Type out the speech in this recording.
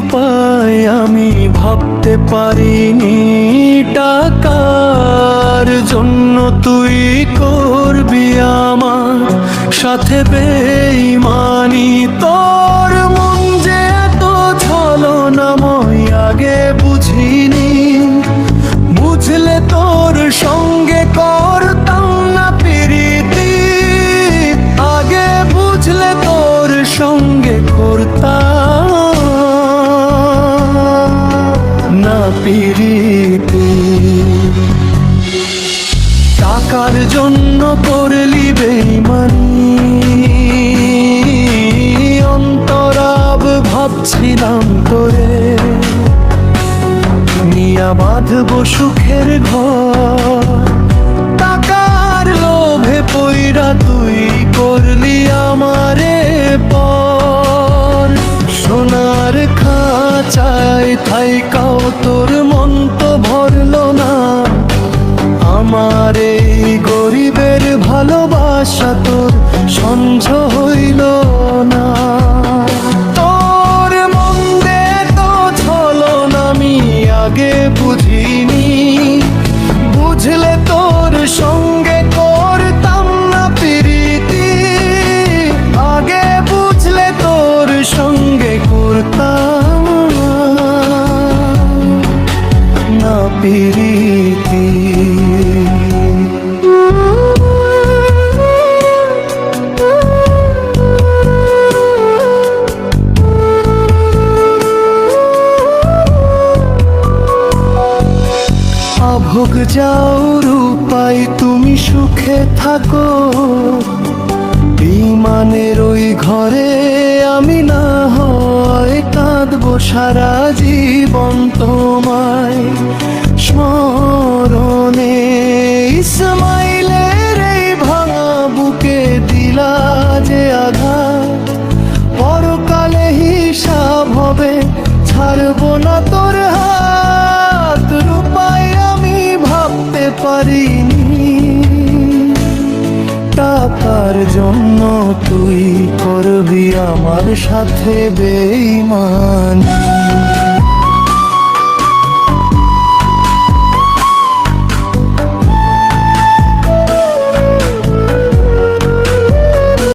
উপায় আমি ভাবতে পারিনি। টাকার জন্য তুই করবি আমার সাথে বেঈমানি। তোর মন যে এত ছলনাময় আগে বুঝিনি। বুঝলে তোর সঙ্গে করতাম না প্রীতি, আগে বুঝলে তোর সঙ্গে করতাম না প্রীতি। টাকার জন্য করলি বেঈমানি, অন্তরাব ভাবছিলাম তোরে নিয়া বাঁধব সুখের ঘর। টাকার লোভে পইরা তুই করলি আমারে পর। সোনার খাঁচায় থাইকাও তোর মন তো ভরলো না। আমার এই গরিবের ভালোবাসা তোর সহ্য হইল না। তোর মন দে তো ছলনা আমি আগে বুঝিনি। বুঝলে তোর সঙ্গে করতাম না প্রীতি, আগে বুঝলে তোর সঙ্গে করতাম না প্রীতি। ভোগ যাও রূপাই তুমি সুখে থাকো। বিমানের ওই ঘরে আমি না হয় কাঁদবো সারা জীবন তোমায় স্মরণে। ইসমাইলের এই ভাঙা বুকে দিলা যে আঘাত, পরকালে হিসাব হবে ছাড়বো না তোর হাত। রূপাই আমি ভাবতে পারিনি টাকার জন্য তুই করবি আমার সাথে বেঈমানি।